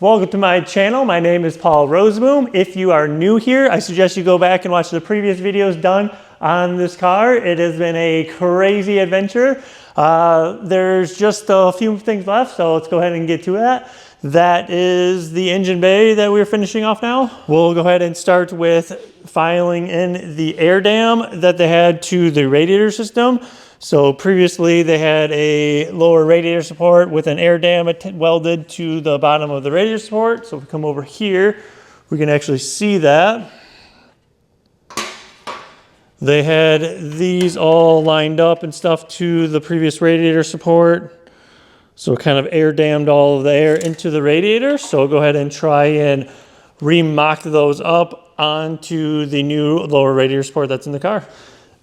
Welcome to my channel. My name is Paul Rozeboom. If you are new here, I suggest you go back and watch the previous videos done on this car. It has been a crazy adventure. There's just a few things left, so let's go ahead and get to that. That is the engine bay that we're finishing off now. We'll go ahead and start with filing in the air dam that they had to the radiator system. So previously they had a lower radiator support with an air dam welded to the bottom of the radiator support. So if we come over here, we can actually see that. They had these all lined up and stuff to the previous radiator support. So it kind of air dammed all of the air into the radiator. So I'll go ahead and try and remock those up onto the new lower radiator support that's in the car.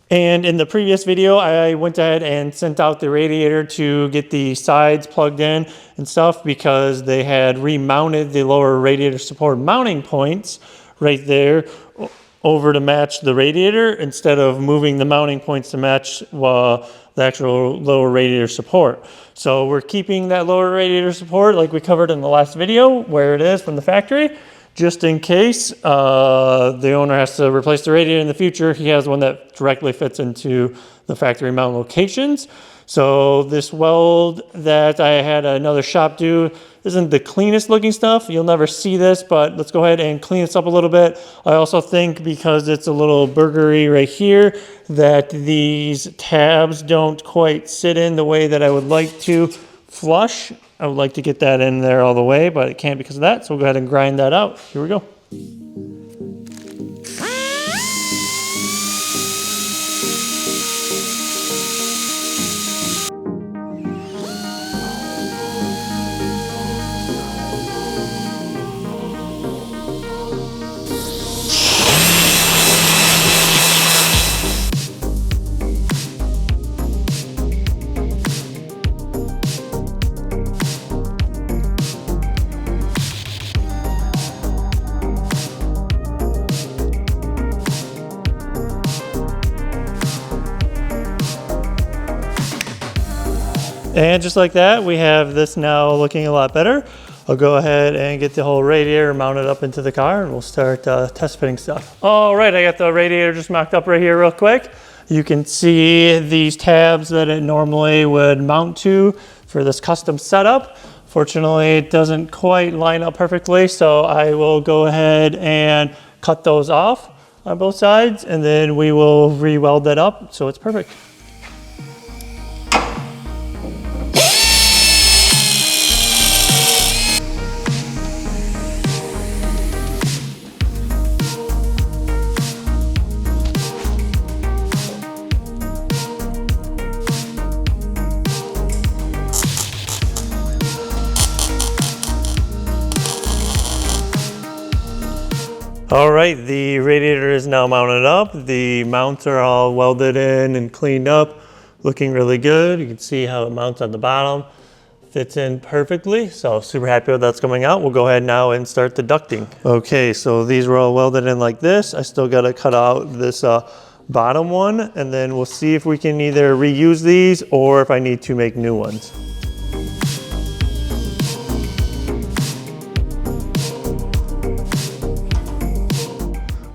And in the previous video, I went ahead and sent out the radiator to get the sides plugged in and stuff because they had remounted the lower radiator support mounting points right there over to match the radiator instead of moving the mounting points to match the actual lower radiator support. So we're keeping that lower radiator support like we covered in the last video where it is from the factory. Just in case the owner has to replace the radiator in the future, he has one that directly fits into the factory mount locations. So this weld that I had another shop do isn't the cleanest looking stuff. You'll never see this, but let's go ahead and clean this up a little bit. I also think because it's a little burgery right here that these tabs don't quite sit in the way that I would like to flush. I would like to get that in there all the way, but it can't because of that. So we'll go ahead and grind that out. Here we go. And just like that, we have this now looking a lot better. I'll go ahead and get the whole radiator mounted up into the car and we'll start test fitting stuff. All right, I got the radiator just mocked up right here real quick. You can see these tabs that it normally would mount to for this custom setup. Fortunately, it doesn't quite line up perfectly, so I will go ahead and cut those off on both sides and then we will re-weld that up so it's perfect. All right, the radiator is now mounted up. The mounts are all welded in and cleaned up, looking really good. You can see how it mounts on the bottom. Fits in perfectly, so super happy with that's coming out. We'll go ahead now and start the ducting. Okay, so these were all welded in like this. I still gotta cut out this bottom one, and then we'll see if we can either reuse these or if I need to make new ones.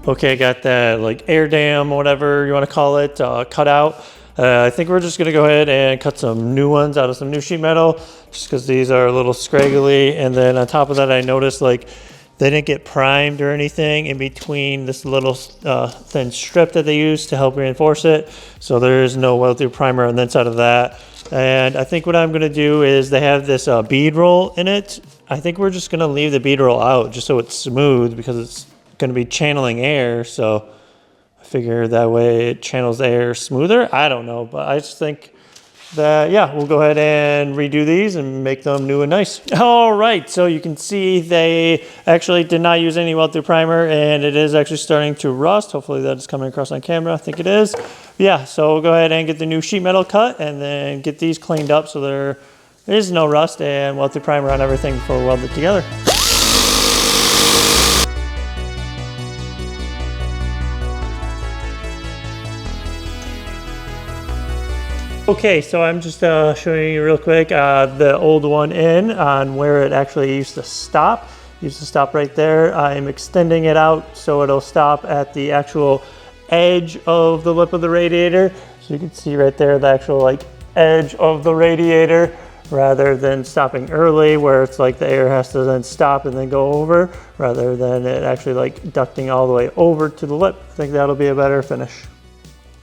Okay, I got that like air dam, whatever you want to call it, cut out. I think we're just gonna go ahead and cut some new ones out of some new sheet metal, just because these are a little scraggly. And then on top of that, I noticed like they didn't get primed or anything in between this little thin strip that they use to help reinforce it. So there is no weld through primer on the inside of that. And I think what I'm gonna do is they have this bead roll in it. I think we're just gonna leave the bead roll out just so it's smooth because it's going to be channeling air, so I figure that way it channels air smoother. I don't know, but I just think that, yeah, we'll go ahead and redo these and make them new and nice. All right, so you can see they actually did not use any weld through primer and it is actually starting to rust. Hopefully that is coming across on camera. I think it is. Yeah, so we'll go ahead and get the new sheet metal cut and then get these cleaned up so there is no rust and weld through primer on everything before we weld it together. Okay, so I'm just showing you real quick the old one in on where it actually used to stop. It used to stop right there. I'm extending it out so it'll stop at the actual edge of the lip of the radiator. So you can see right there the actual like edge of the radiator, rather than stopping early where it's like the air has to then stop and then go over, rather than it actually like ducting all the way over to the lip. I think that'll be a better finish.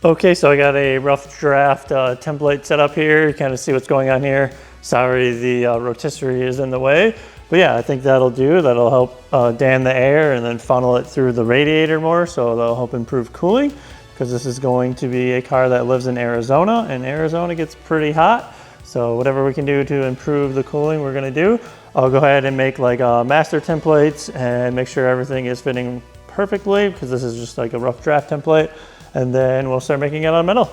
Okay, so I got a rough draft template set up here. You kind of see what's going on here. Sorry, the rotisserie is in the way. But yeah, I think that'll do. That'll help dam the air and then funnel it through the radiator more, so that'll help improve cooling, because this is going to be a car that lives in Arizona, and Arizona gets pretty hot. So whatever we can do to improve the cooling, we're gonna do. I'll go ahead and make like master templates and make sure everything is fitting perfectly, because this is just like a rough draft template. And then we'll start making it on metal.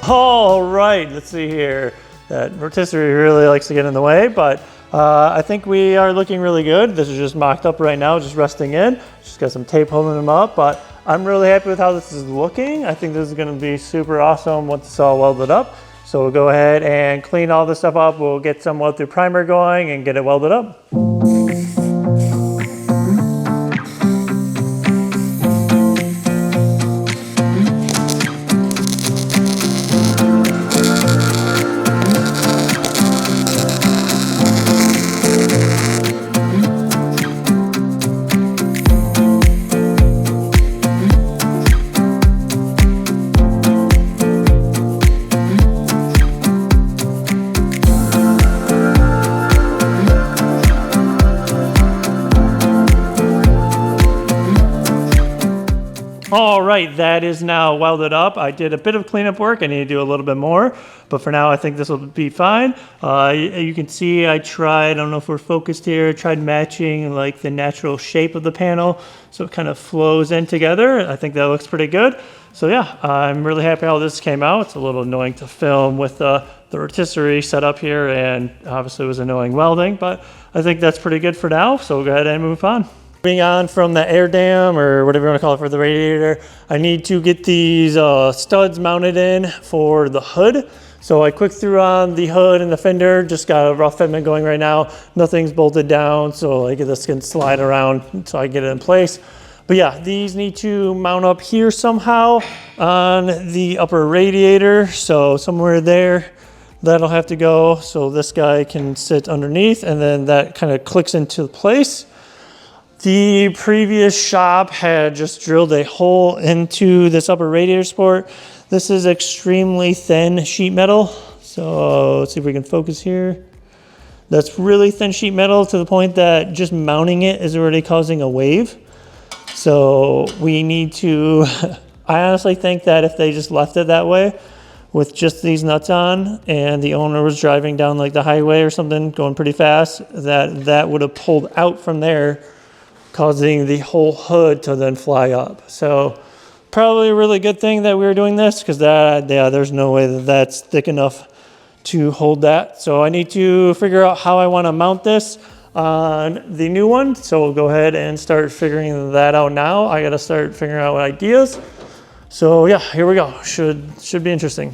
All right, let's see here. That rotisserie really likes to get in the way, but I think we are looking really good. This is just mocked up right now, just resting in. Just got some tape holding them up, but I'm really happy with how this is looking. I think this is gonna be super awesome once it's all welded up. So we'll go ahead and clean all this stuff up. We'll get some weld through primer going and get it welded up. All right, that is now welded up. I did a bit of cleanup work. I need to do a little bit more, but for now, I think this will be fine. You can see I don't know if we're focused here, I tried matching like the natural shape of the panel so it kind of flows in together. I think that looks pretty good. So yeah, I'm really happy how this came out. It's a little annoying to film with the rotisserie set up here, and obviously it was annoying welding, but I think that's pretty good for now. So we'll go ahead and move on. Moving on from the air dam, or whatever you want to call it, for the radiator, I need to get these studs mounted in for the hood. So I quick threw on the hood and the fender, just got a rough fitment going right now. Nothing's bolted down, so like this can slide around so I get it in place. But yeah, these need to mount up here somehow on the upper radiator. So somewhere there, that'll have to go so this guy can sit underneath, and then that kind of clicks into place. The previous shop had just drilled a hole into this upper radiator support. This is extremely thin sheet metal. So let's see if we can focus here. That's really thin sheet metal to the point that just mounting it is already causing a wave. So we need to, I honestly think that if they just left it that way with just these nuts on, and the owner was driving down like the highway or something, going pretty fast, that would have pulled out from there, causing the whole hood to then fly up. So probably a really good thing that we were doing this, because there's no way that that's thick enough to hold that. So I need to figure out how I want to mount this on the new one. So we'll go ahead and start figuring that out now. I got to start figuring out ideas. So yeah, here we go. Should be interesting.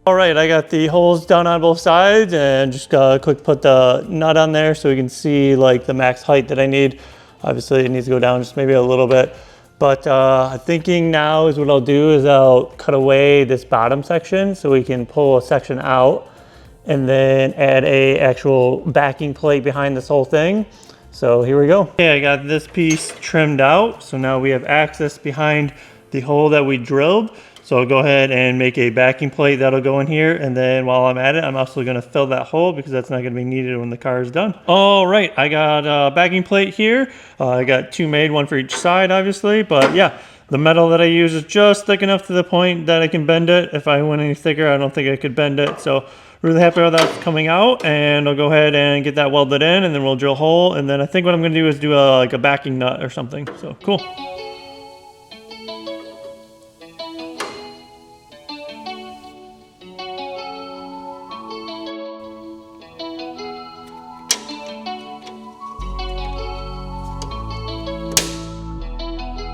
All right, I got the holes done on both sides, and just quick put the nut on there so we can see like the max height that I need. Obviously it needs to go down just maybe a little bit, but thinking now is what I'll do is I'll cut away this bottom section so we can pull a section out and then add a actual backing plate behind this whole thing. So here we go. Okay, I got this piece trimmed out. So now we have access behind the hole that we drilled. So I'll go ahead and make a backing plate that'll go in here. And then while I'm at it, I'm also gonna fill that hole because that's not gonna be needed when the car is done. All right, I got a backing plate here. I got two made, one for each side, obviously. But yeah, the metal that I use is just thick enough to the point that I can bend it. If I went any thicker, I don't think I could bend it. So really happy how that's coming out. And I'll go ahead and get that welded in, and then we'll drill a hole. And then I think what I'm gonna do is do like a backing nut or something. So cool.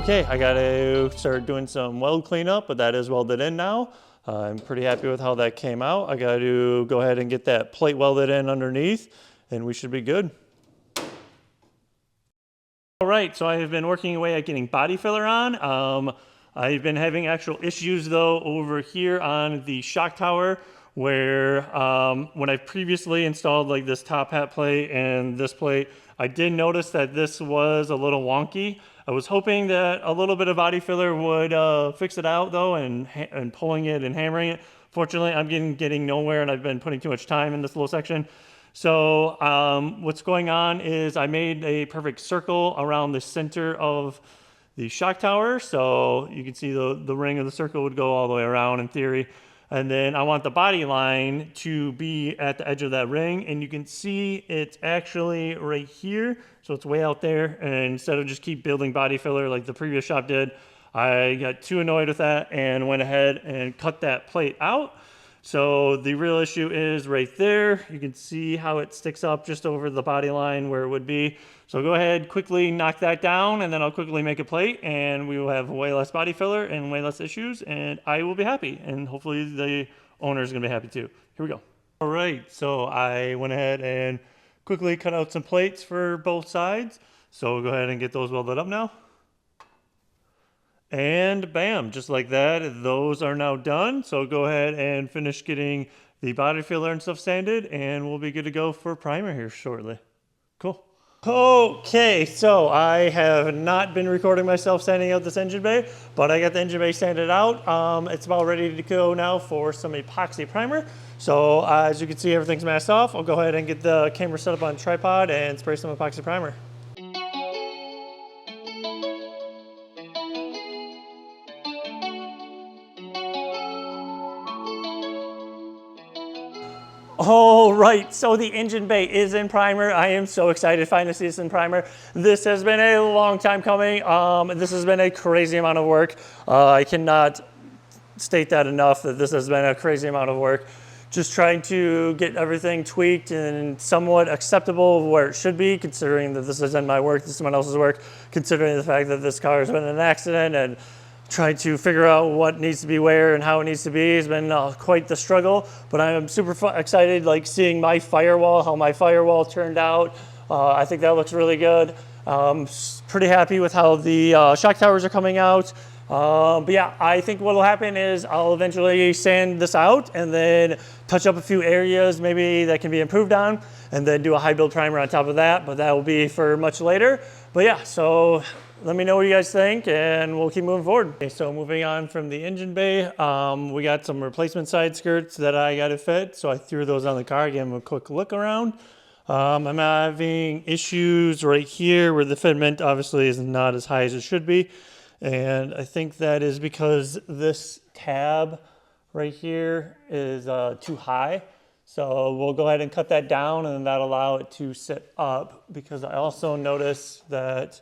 Okay, I gotta start doing some weld cleanup, but that is welded in now. I'm pretty happy with how that came out. I gotta go ahead and get that plate welded in underneath, and we should be good. All right, so I have been working away at getting body filler on. I've been having actual issues though over here on the shock tower where when I previously installed like this top hat plate and this plate, I did notice that this was a little wonky. I was hoping that a little bit of body filler would fix it out though, and pulling it and hammering it. Fortunately, I'm getting nowhere, and I've been putting too much time in this little section. So what's going on is I made a perfect circle around the center of the shock tower. So you can see the ring of the circle would go all the way around in theory. And then I want the body line to be at the edge of that ring. And you can see it's actually right here. So it's way out there. And instead of just keep building body filler like the previous shop did, I got too annoyed with that and went ahead and cut that plate out. So the real issue is right there. You can see how it sticks up just over the body line where it would be. So go ahead, quickly knock that down, and then I'll quickly make a plate, and we will have way less body filler and way less issues, and I will be happy. And hopefully the owner is gonna be happy too. Here we go. All right, so I went ahead and quickly cut out some plates for both sides. So we'll go ahead and get those welded up now. And bam, just like that, those are now done. So go ahead and finish getting the body filler and stuff sanded, and we'll be good to go for primer here shortly. Cool. Okay, so I have not been recording myself sanding out this engine bay, but I got the engine bay sanded out. It's about ready to go now for some epoxy primer. So as you can see, everything's masked off. I'll go ahead and get the camera set up on a tripod and spray some epoxy primer. All right, so the engine bay is in primer. I am so excited to finally see this in primer. This has been a long time coming. This has been a crazy amount of work. I cannot state that enough, that this has been a crazy amount of work. Just trying to get everything tweaked and somewhat acceptable where it should be, considering that this isn't my work, this is someone else's work, considering the fact that this car has been in an accident, and trying to figure out what needs to be where and how it needs to be has been quite the struggle. But I'm super excited, like seeing my firewall, how my firewall turned out. I think that looks really good. Pretty happy with how the shock towers are coming out. But yeah, I think what will happen is I'll eventually sand this out and then touch up a few areas maybe that can be improved on, and then do a high build primer on top of that, but that will be for much later. But yeah, so let me know what you guys think, and we'll keep moving forward. Okay, so moving on from the engine bay, we got some replacement side skirts that I got to fit. So I threw those on the car, gave them a quick look around. I'm having issues right here where the fitment obviously is not as high as it should be. And I think that is because this tab right here is too high. So we'll go ahead and cut that down, and that'll allow it to sit up, because I also noticed that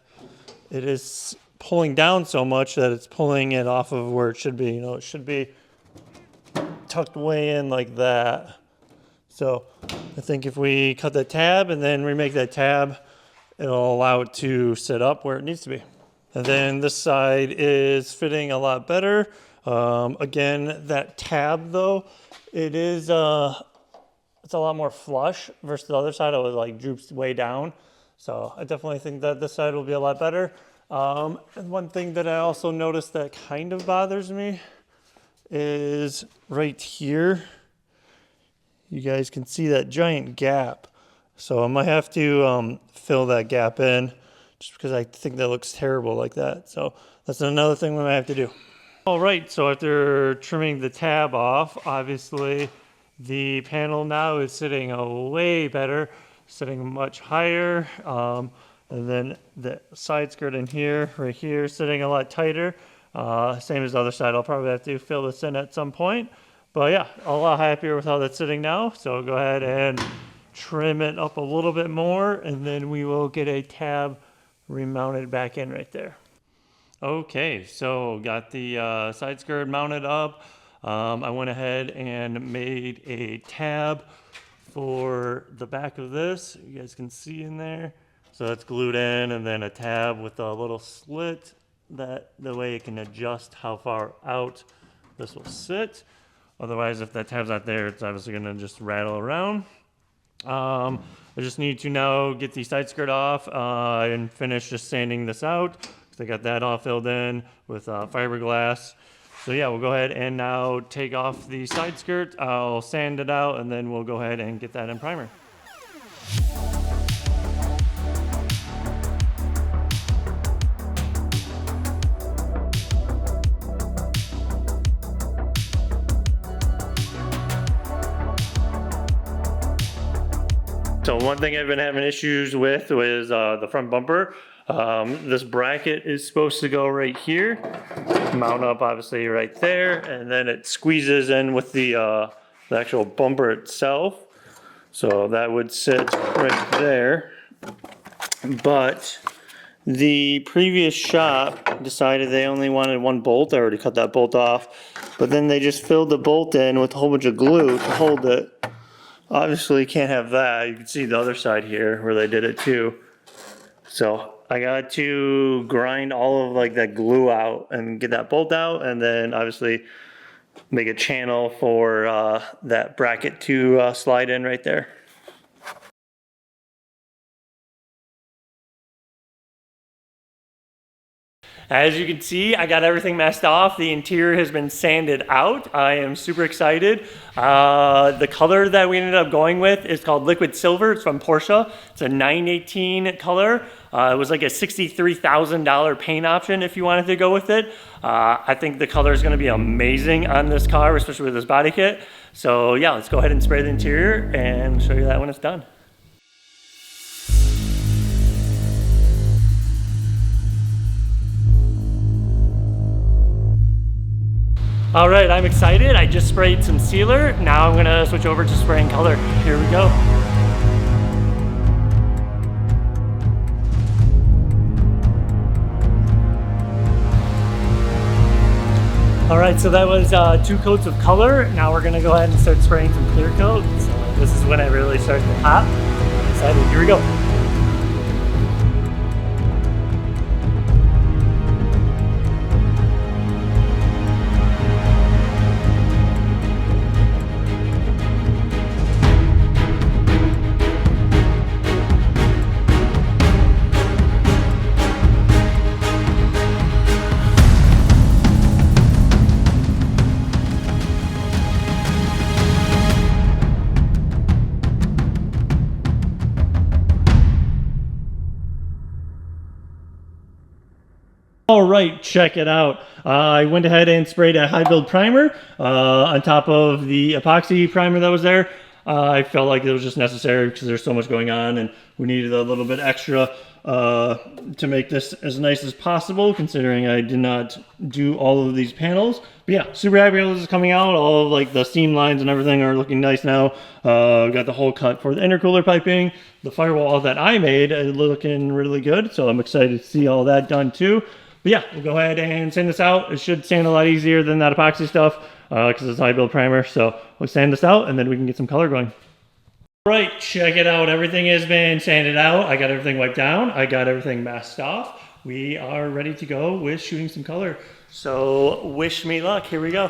it is pulling down so much that it's pulling it off of where it should be. You know, it should be tucked way in like that. So I think if we cut that tab and then remake that tab, it'll allow it to sit up where it needs to be. And then this side is fitting a lot better. Again, that tab though, it is it's a lot more flush versus the other side. It was like droops way down. So I definitely think that this side will be a lot better. And one thing that I also noticed that kind of bothers me is right here. You guys can see that giant gap. So I might have to fill that gap in, just because I think that looks terrible like that. So that's another thing we might have to do. All right, so after trimming the tab off, obviously the panel now is sitting way better, sitting much higher. And then the side skirt in here, right here, sitting a lot tighter. Same as the other side. I'll probably have to fill this in at some point. But yeah, a lot happier with how that's sitting now. So I'll go ahead and trim it up a little bit more, and then we will get a tab remounted back in right there. Okay, so got the side skirt mounted up. I went ahead and made a tab for the back of this. You guys can see in there. So that's glued in, and then a tab with a little slit that the way it can adjust how far out this will sit. Otherwise, if that tab's not there, it's obviously gonna just rattle around. I just need to now get the side skirt off and finish just sanding this out. So I got that all filled in with fiberglass. So yeah, we'll go ahead and now take off the side skirt. I'll sand it out and then we'll go ahead and get that in primer. So one thing I've been having issues with was the front bumper. This bracket is supposed to go right here, mount up obviously right there, and then it squeezes in with the actual bumper itself. So that would sit right there. But the previous shop decided they only wanted one bolt. I already cut that bolt off, but then they just filled the bolt in with a whole bunch of glue to hold it. Obviously can't have that. You can see the other side here where they did it too. So I got to grind all of like that glue out and get that bolt out, and then obviously make a channel for that bracket to slide in right there. As you can see, I got everything messed off. The interior has been sanded out. I am super excited. The color that we ended up going with is called Liquid Silver. It's from Porsche. It's a 918 color. It was like a $63,000 paint option if you wanted to go with it. I think the color is going to be amazing on this car, especially with this body kit. So yeah, let's go ahead and spray the interior and show you that when it's done. All right, I'm excited. I just sprayed some sealer. Now I'm gonna switch over to spraying color. Here we go. All right, so that was 2 coats of color. Now we're gonna go ahead and start spraying some clear coat. So this is when I really start to pop. I'm excited, here we go. All right, check it out. I went ahead and sprayed a high build primer on top of the epoxy primer that was there. I felt like it was just necessary because there's so much going on and we needed a little bit extra to make this as nice as possible, considering I did not do all of these panels. But yeah, super happy how this is coming out. All of like the seam lines and everything are looking nice now. Got the hole cut for the intercooler piping. The firewall that I made is looking really good, so I'm excited to see all that done too. But yeah, we'll go ahead and sand this out. It should sand a lot easier than that epoxy stuff because it's high build primer. So we'll sand this out and then we can get some color going. All right, check it out. Everything has been sanded out. I got everything wiped down. I got everything masked off. We are ready to go with shooting some color. So wish me luck. Here we go.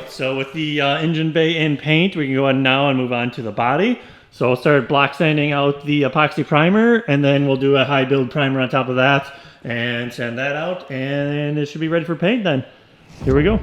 So with the engine bay in paint, we can go ahead now and move on to the body. So I'll start block sanding out the epoxy primer, and then we'll do a high build primer on top of that and sand that out, and it should be ready for paint then. Here we go.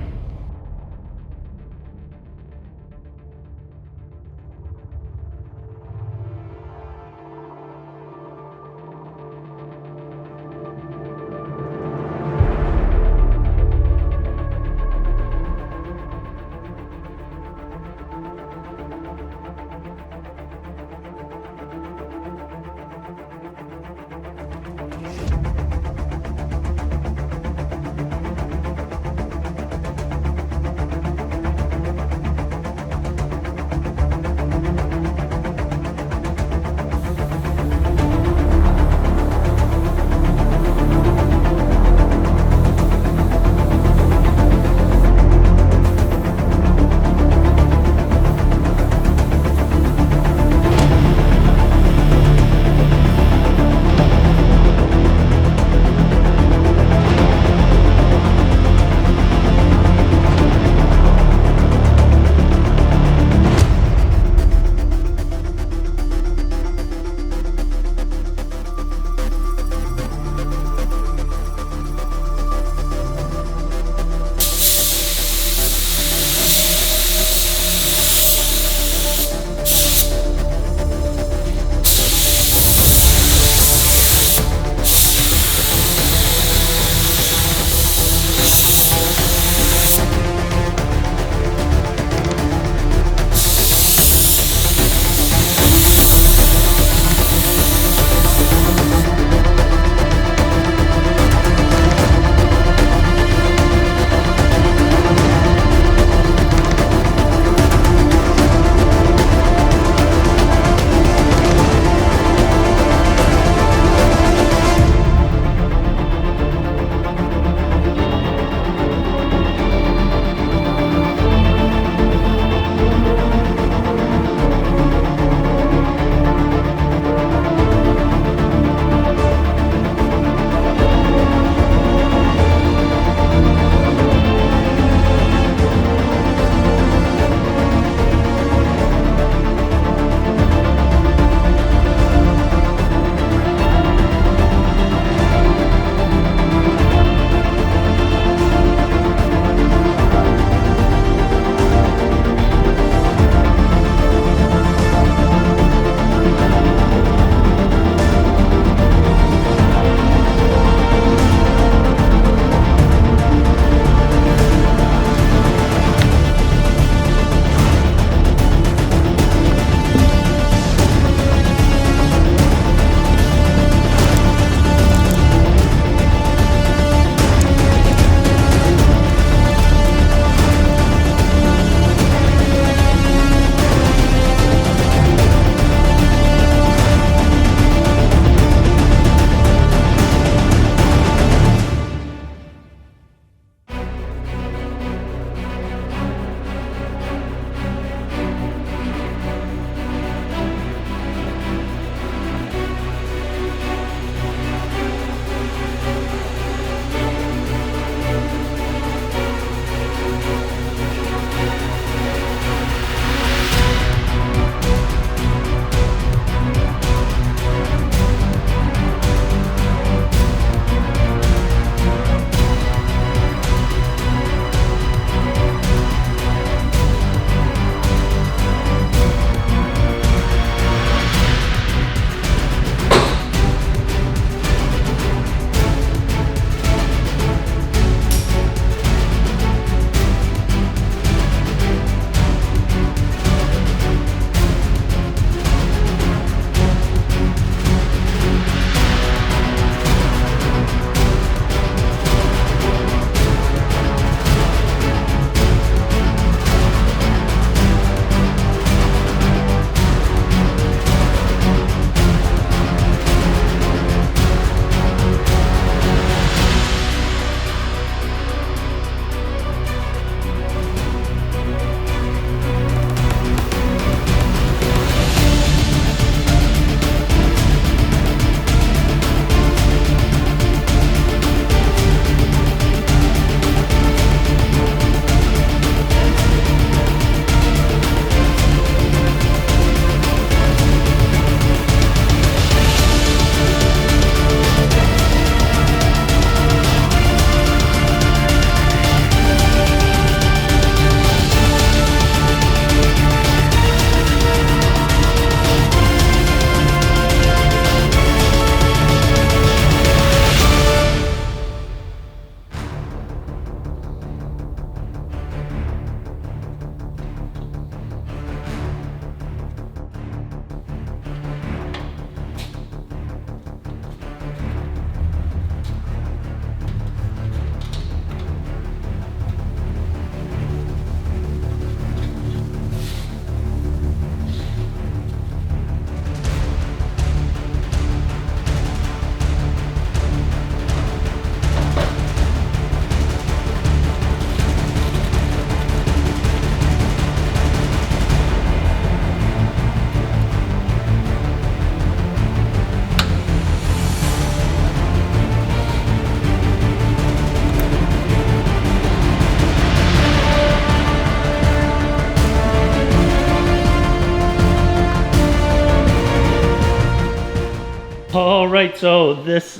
All right, so this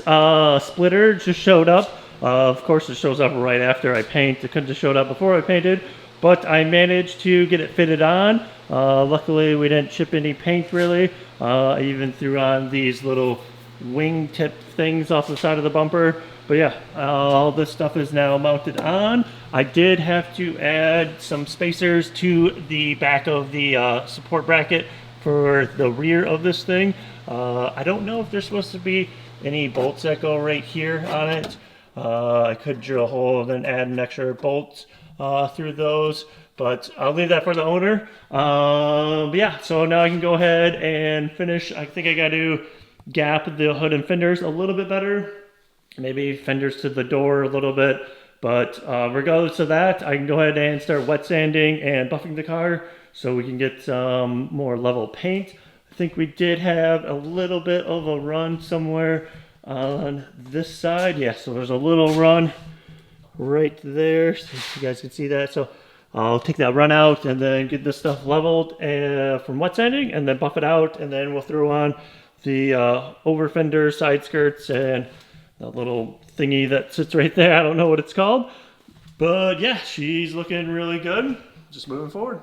splitter just showed up. Of course, it shows up right after I paint. It couldn't have showed up before I painted, but I managed to get it fitted on. Luckily, we didn't chip any paint really. I even threw on these little wingtip things off the side of the bumper. But yeah, all this stuff is now mounted on. I did have to add some spacers to the back of the support bracket for the rear of this thing. I don't know if there's supposed to be any bolts that go right here on it. I could drill a hole and then add an extra bolt through those, but I'll leave that for the owner. But yeah, so now I can go ahead and finish. I think I got to gap the hood and fenders a little bit better. Maybe fenders to the door a little bit. But regardless of that, I can go ahead and start wet sanding and buffing the car so we can get some more level paint. I think we did have a little bit of a run somewhere on this side. Yeah, so there's a little run right there, so you guys can see that. So I'll take that run out and then get this stuff leveled from wet sanding and then buff it out, and then we'll throw on the over fender, side skirts, and that little thingy that sits right there. I don't know what it's called, but yeah, she's looking really good. Just moving forward.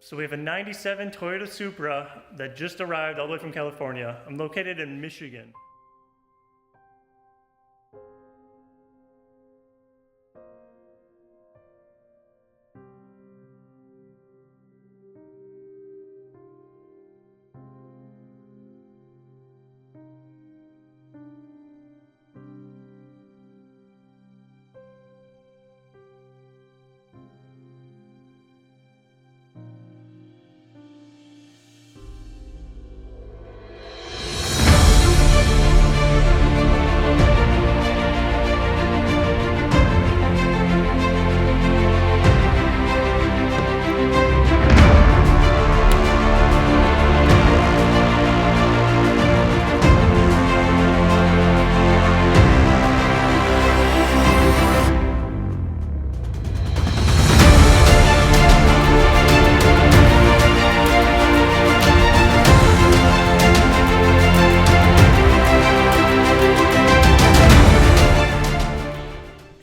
So we have a 97 Toyota Supra that just arrived all the way from California. I'm located in Michigan.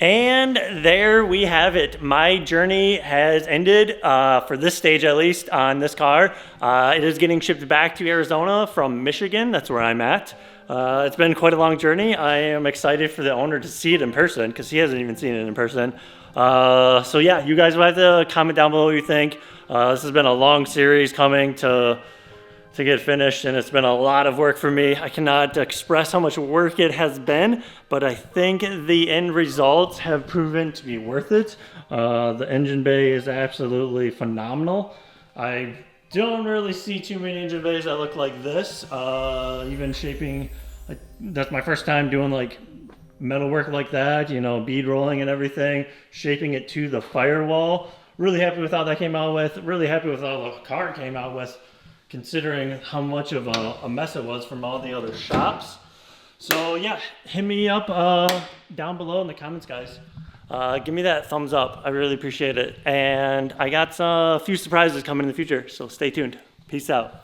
And there we have it. My journey has ended, for this stage at least, on this car. It is getting shipped back to Arizona from Michigan. That's where I'm at. It's been quite a long journey. I am excited for the owner to see it in person because he hasn't even seen it in person. So yeah, you guys will have to comment down below what you think. This has been a long series coming to get finished, and it's been a lot of work for me. I cannot express how much work it has been, but I think the end results have proven to be worth it. The engine bay is absolutely phenomenal. I don't really see too many engine bays that look like this. Even shaping, that's my first time doing like metal work like that, you know, bead rolling and everything, shaping it to the firewall. Really happy with how that came out with, really happy with how the car came out with, considering how much of a mess it was from all the other shops. So yeah, hit me up down below in the comments, guys. Give me that thumbs up. I really appreciate it. And I got a few surprises coming in the future, so stay tuned. Peace out.